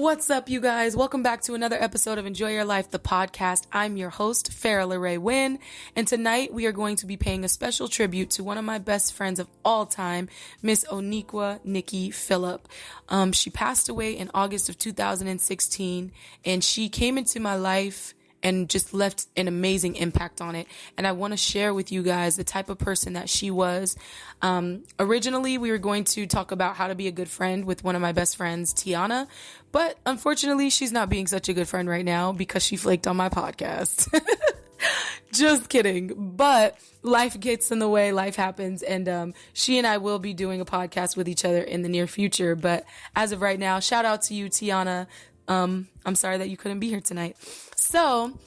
What's up, you guys? Welcome back to another episode of Enjoy Your Life, the podcast. I'm your host, Farrah LaRae Wynn, and tonight we are going to be paying a special tribute to one of my best friends of all time, Miss Nikki Phillip. She passed away in August of 2016, and she came into my life and just left an amazing impact on it. And I want to share with you guys the type of person that she was. Originally, we were going to talk about how to be a good friend with one of my best friends, Tiana. But unfortunately, she's not being such a good friend right now because she flaked on my podcast. Just kidding. But life gets in the way. Life happens. And she and I will be doing a podcast with each other in the near future. But as of right now, shout out to you, Tiana. I'm sorry that you couldn't be here tonight. So,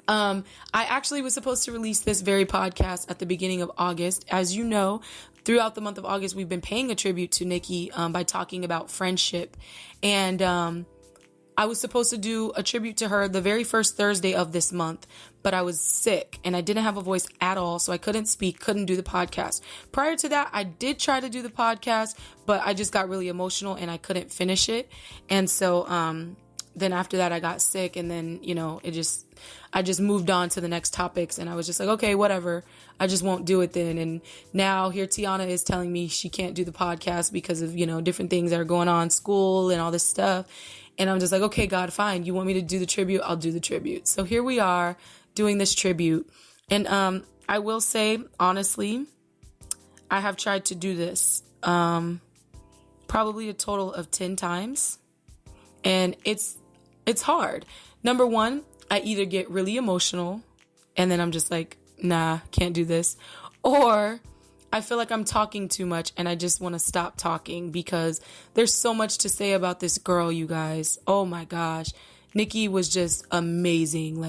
I actually was supposed to release this very podcast at the beginning of August. As you know, throughout the month of August, we've been paying a tribute to Nikki, by talking about friendship. And, I was supposed to do a tribute to her the very first Thursday of this month, but I was sick and I didn't have a voice at all. So I couldn't speak, couldn't do the podcast. Prior to that, I did try to do the podcast, but I just got really emotional and I couldn't finish it. And so, then after that I got sick and then, I just moved on to the next topics and I was just like, okay, whatever. I just won't do it then. And now here Tiana is telling me she can't do the podcast because of, different things that are going on, school and all this stuff. And I'm just like, okay, God, fine. You want me to do the tribute? I'll do the tribute. So here we are doing this tribute. And I will say, honestly, I have tried to do this probably a total of 10 times. And it's hard. Number one, I either get really emotional and then I'm just like, nah, can't do this. Or I feel like I'm talking too much and I just want to stop talking because there's so much to say about this girl, you guys. Oh my gosh. Nikki was just amazing.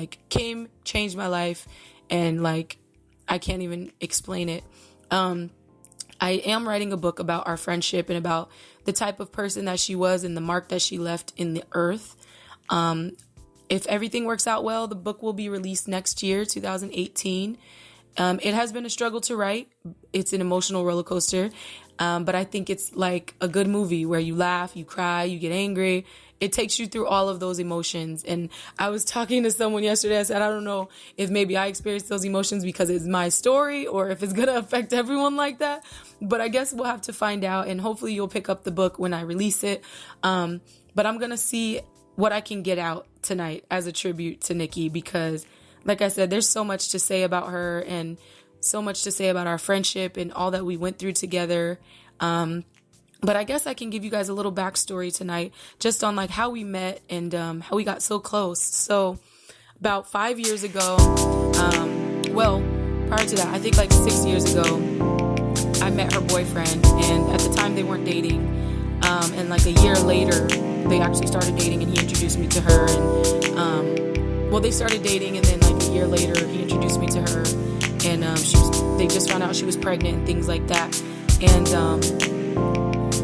Changed my life and I can't even explain it. I am writing a book about our friendship and about the type of person that she was and the mark that she left in the earth. If everything works out well, the book will be released next year, 2018. It has been a struggle to write. It's an emotional roller coaster. But I think it's like a good movie where you laugh, you cry, you get angry. It takes you through all of those emotions. And I was talking to someone yesterday. I said, I don't know if maybe I experienced those emotions because it's my story or if it's going to affect everyone like that. But I guess we'll have to find out. And hopefully you'll pick up the book when I release it. But I'm going to see what I can get out tonight as a tribute to Nikki because, like I said, there's so much to say about her and so much to say about our friendship and all that we went through together. But I guess I can give you guys a little backstory tonight just on how we met and how we got so close. So about 5 years ago, prior to that, I think 6 years ago, I met her boyfriend and at the time they weren't dating. And a year later, they actually started dating and he introduced me to her. And, they started dating and then a year later, he introduced me to her. And they just found out she was pregnant and things like that. And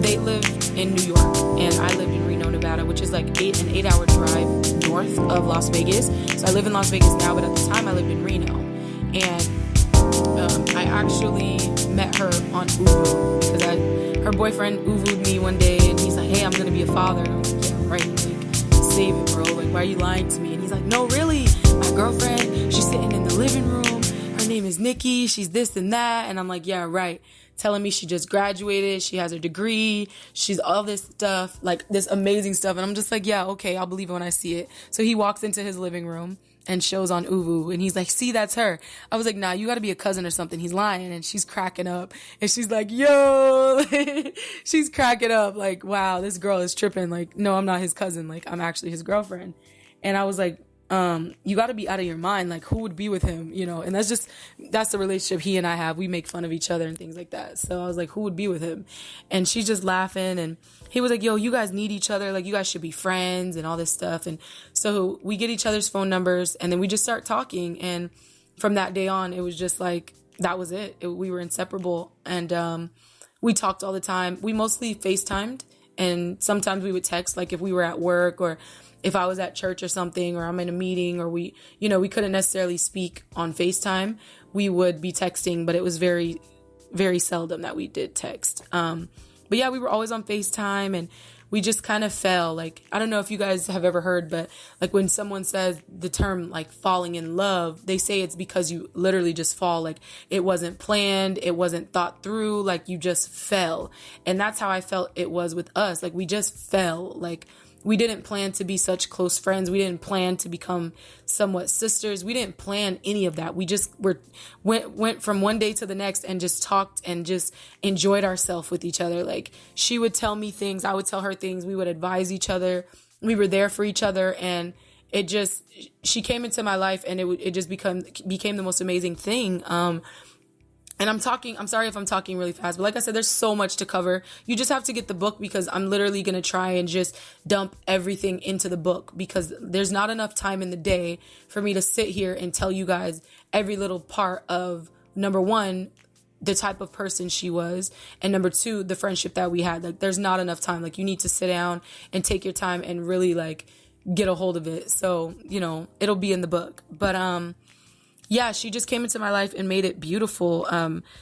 they lived in New York and I lived in Reno, Nevada, which is an 8-hour drive north of Las Vegas. So I live in Las Vegas now, but at the time I lived in Reno. And I actually met her on Uvu because her boyfriend Uvu'd me one day and he's like, hey, I'm going to be a father. And I was like, yeah, right. Save it, bro. Why are you lying to me? And he's like, no, really? My girlfriend, she's sitting in the living room. Her name is Nikki. She's this and that. And I'm like, yeah, right. Telling me she just graduated. She has her degree. She's all this stuff, this amazing stuff. And I'm just like, yeah, okay, I'll believe it when I see it. So he walks into his living room and shows on Uvu. And he's like, see, that's her. I was like, nah, you got to be a cousin or something. He's lying. And she's cracking up. And she's like, yo, she's cracking up. Wow, this girl is tripping. No, I'm not his cousin. I'm actually his girlfriend. And I was like, you got to be out of your mind. Who would be with him, and that's the relationship he and I have. We make fun of each other and things like that. So I was like, who would be with him? And she's just laughing. And he was like, yo, you guys need each other. You guys should be friends and all this stuff. And so we get each other's phone numbers and then we just start talking. And from that day on, it was just that was it. We were inseparable. And, we talked all the time. We mostly FaceTimed and sometimes we would text, if we were at work or if I was at church or something, or I'm in a meeting, or we couldn't necessarily speak on FaceTime, we would be texting, but it was very, very seldom that we did text. But yeah, we were always on FaceTime and we just kind of fell. Like, I don't know if you guys have ever heard, but like when someone says the term like falling in love, they say it's because you literally just fall. Like, it wasn't planned, it wasn't thought through, like you just fell. And that's how I felt it was with us. Like, we just fell. Like, we didn't plan to be such close friends. We didn't plan to become somewhat sisters. We didn't plan any of that. We just went from one day to the next and just talked and just enjoyed ourselves with each other. Like, she would tell me things, I would tell her things. We would advise each other. We were there for each other, and she came into my life, and it just became the most amazing thing. And I'm sorry if I'm talking really fast, but like I said, there's so much to cover. You just have to get the book, because I'm literally going to try and just dump everything into the book, because there's not enough time in the day for me to sit here and tell you guys every little part of, number one, the type of person she was, and number two, the friendship that we had. Like, there's not enough time. Like, you need to sit down and take your time and really like get a hold of it. So, it'll be in the book. But, yeah, she just came into my life and made it beautiful.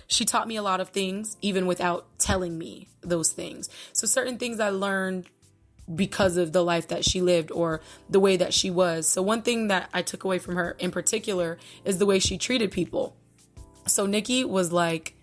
She taught me a lot of things, even without telling me those things. So certain things I learned because of the life that she lived, or the way that she was. So one thing that I took away from her in particular is the way she treated people. So Nikki was like,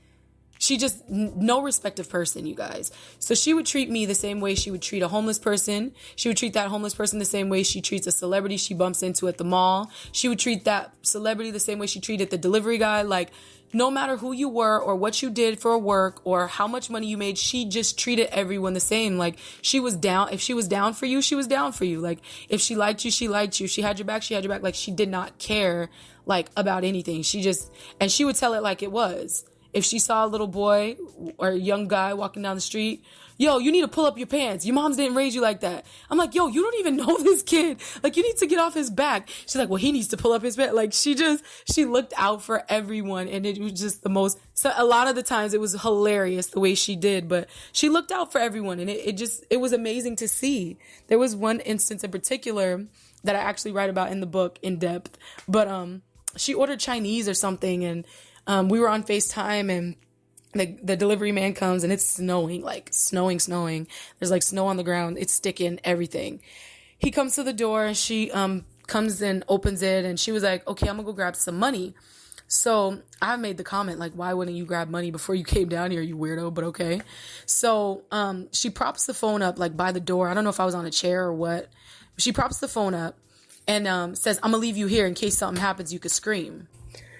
she just, no respective person, you guys. So she would treat me the same way she would treat a homeless person. She would treat that homeless person the same way she treats a celebrity she bumps into at the mall. She would treat that celebrity the same way she treated the delivery guy. Like, no matter who you were or what you did for work or how much money you made, she just treated everyone the same. Like, she was down. If she was down for you, she was down for you. Like, if she liked you, she liked you. She had your back, she had your back. Like, she did not care, like, about anything. And she would tell it like it was. If she saw a little boy or a young guy walking down the street, yo, you need to pull up your pants. Your moms didn't raise you like that. I'm like, yo, you don't even know this kid. Like, you need to get off his back. She's like, well, he needs to pull up his pants. Like, she looked out for everyone. And it was just so a lot of the times it was hilarious the way she did, but she looked out for everyone. And it was amazing to see. There was one instance in particular that I actually write about in the book in depth, but, she ordered Chinese or something, and we were on FaceTime, and the delivery man comes, and it's snowing, like snowing. There's like snow on the ground. It's sticking, everything. He comes to the door, and she comes and opens it, and she was like, okay, I'm gonna go grab some money. So I made the comment, like, why wouldn't you grab money before you came down here, you weirdo? But okay. So she props the phone up like by the door. I don't know if I was on a chair or what. She props the phone up and says, I'm gonna leave you here in case something happens, you could scream.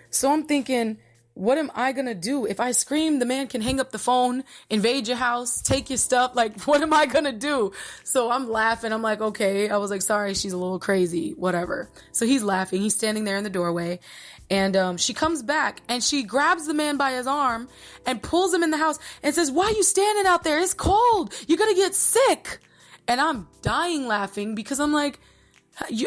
So I'm thinking, what am I going to do? If I scream, the man can hang up the phone, invade your house, take your stuff. Like, what am I going to do? So I'm laughing. I'm like, okay. I was like, sorry, she's a little crazy, whatever. So he's laughing. He's standing there in the doorway. And she comes back and she grabs the man by his arm and pulls him in the house and says, why are you standing out there? It's cold. You're going to get sick. And I'm dying laughing because I'm like,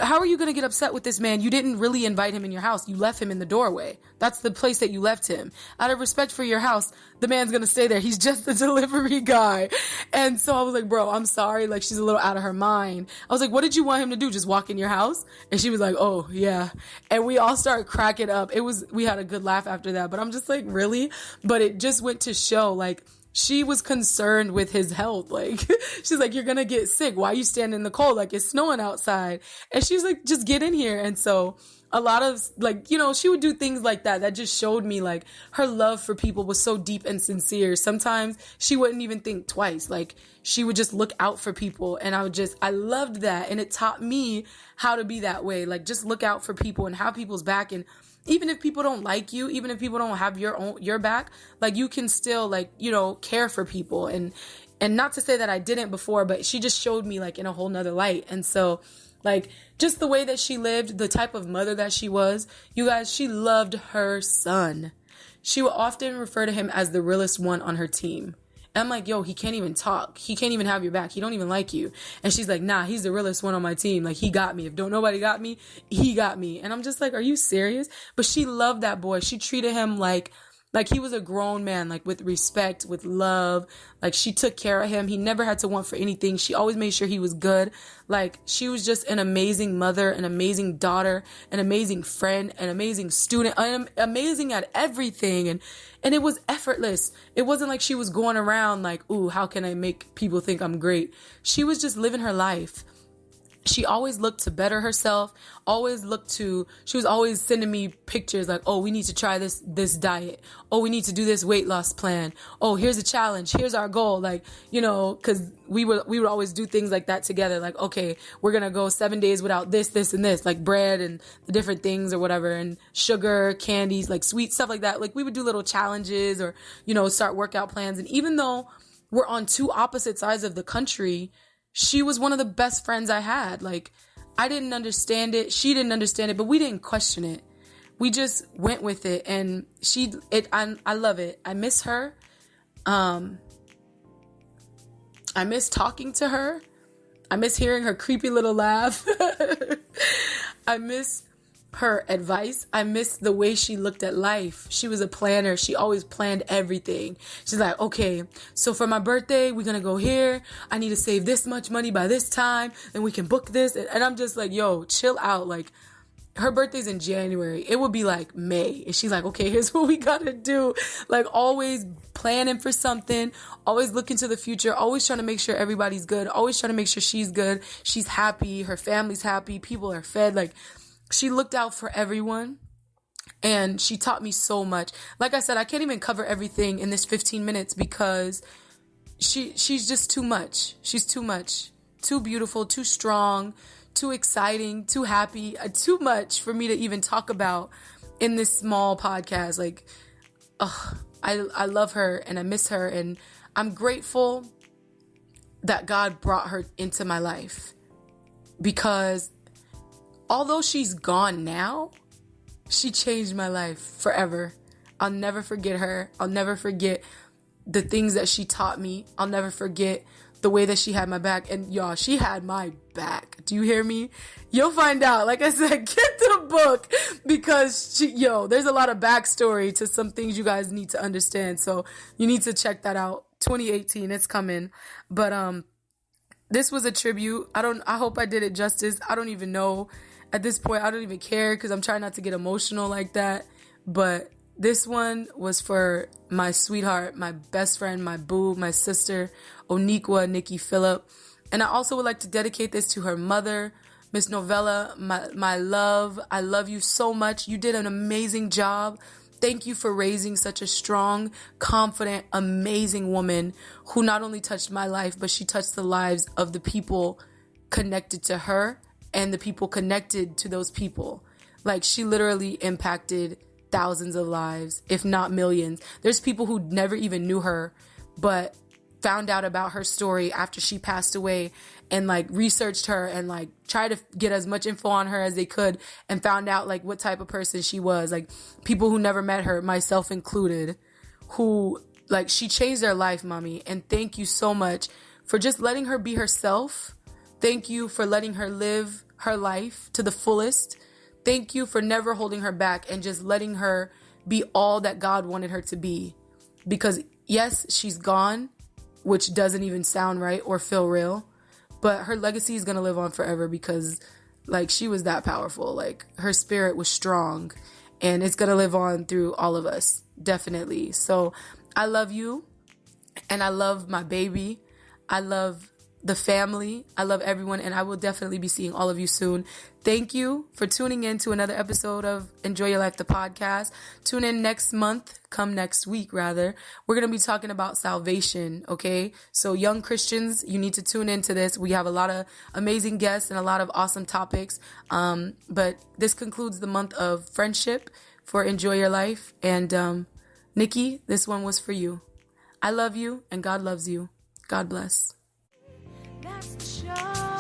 how are you going to get upset with this man? You didn't really invite him in your house. You left him in the doorway. That's the place that you left him. Out of respect for your house, the man's going to stay there. He's just the delivery guy. And so I was like, bro, I'm sorry. Like, she's a little out of her mind. I was like, what did you want him to do? Just walk in your house? And she was like, oh, yeah. And we all started cracking up. We had a good laugh after that. But I'm just like, really? But it just went to show, like, she was concerned with his health. Like, she's like, you're going to get sick. Why are you standing in the cold? Like, it's snowing outside. And she's like, just get in here. And so a lot of, like, she would do things like that. That just showed me, like, her love for people was so deep and sincere. Sometimes she wouldn't even think twice. Like, she would just look out for people. And I loved that. And it taught me how to be that way. Like, just look out for people and have people's back. And even if people don't like you, even if people don't have your back, like, you can still, like, care for people. And not to say that I didn't before, but she just showed me, like, in a whole nother light. And so, like, just the way that she lived, the type of mother that she was, you guys, she loved her son. She would often refer to him as the realest one on her team. I'm like, yo, he can't even talk. He can't even have your back. He don't even like you. And she's like, nah, he's the realest one on my team. Like, he got me. If nobody got me, he got me. And I'm just like, are you serious? But she loved that boy. She treated him like Like, he was a grown man, like, with respect, with love. Like, she took care of him. He never had to want for anything. She always made sure he was good. Like, she was just an amazing mother, an amazing daughter, an amazing friend, an amazing student, amazing at everything. And it was effortless. It wasn't like she was going around like, ooh, how can I make people think I'm great? She was just living her life. She always looked to better herself, she was always sending me pictures like, oh, we need to try this diet. Oh, we need to do this weight loss plan. Oh, here's a challenge. Here's our goal. Like, you know, cause we would always do things like that together. Like, okay, we're going to go 7 days without this, and this, like bread and the different things or whatever, and sugar, candies, like sweet stuff like that. Like, we would do little challenges or, you know, start workout plans. And even though we're on two opposite sides of the country, she was one of the best friends I had. Like, I didn't understand it. She didn't understand it, but we didn't question it. We just went with it. And I love it. I miss her. I miss talking to her. I miss hearing her creepy little laugh. I miss her advice. I miss the way she looked at life. She was a planner. She always planned everything. She's like, okay, so for my birthday, we're going to go here. I need to save this much money by this time, and we can book this. And I'm just like, yo, chill out. Like, her birthday's in January. It would be like May. And she's like, okay, here's what we got to do. Like, always planning for something, always looking to the future, always trying to make sure everybody's good, always trying to make sure she's good. She's happy. Her family's happy. People are fed. Like, she looked out for everyone, and she taught me so much. Like I said, I can't even cover everything in this 15 minutes because she's just too much. She's too much. Too beautiful, too strong, too exciting, too happy, too much for me to even talk about in this small podcast. Like, I love her and I miss her, and I'm grateful that God brought her into my life, because although she's gone now, she changed my life forever. I'll never forget her. I'll never forget the things that she taught me. I'll never forget the way that she had my back. And y'all, she had my back. Do you hear me? You'll find out. Like I said, get the book, because there's a lot of backstory to some things you guys need to understand. So you need to check that out. 2018, it's coming. But this was a tribute. I hope I did it justice. I don't even know. At this point, I don't even care, because I'm trying not to get emotional like that. But this one was for my sweetheart, my best friend, my boo, my sister, Oniqua Nikki Phillip. And I also would like to dedicate this to her mother, Miss Novella, my love. I love you so much. You did an amazing job. Thank you for raising such a strong, confident, amazing woman who not only touched my life, but she touched the lives of the people connected to her and the people connected to those people. Like, she literally impacted thousands of lives, if not millions. There's people who never even knew her, but found out about her story after she passed away, and like researched her and like tried to get as much info on her as they could, and found out like what type of person she was. Like, people who never met her, myself included, who like, she changed their life, mommy. And thank you so much for just letting her be herself. Thank you for letting her live her life to the fullest. Thank you for never holding her back and just letting her be all that God wanted her to be. Because yes, she's gone, which doesn't even sound right or feel real, but her legacy is going to live on forever, because like, she was that powerful. Like, her spirit was strong, and it's going to live on through all of us. Definitely. So I love you, and I love my baby. I love the family. I love everyone, and I will definitely be seeing all of you soon. Thank you for tuning in to another episode of Enjoy Your Life, the podcast. Tune in next week. We're going to be talking about salvation, okay? So young Christians, you need to tune into this. We have a lot of amazing guests and a lot of awesome topics. But this concludes the month of friendship for Enjoy Your Life. And Nikki, this one was for you. I love you, and God loves you. God bless. That's the show.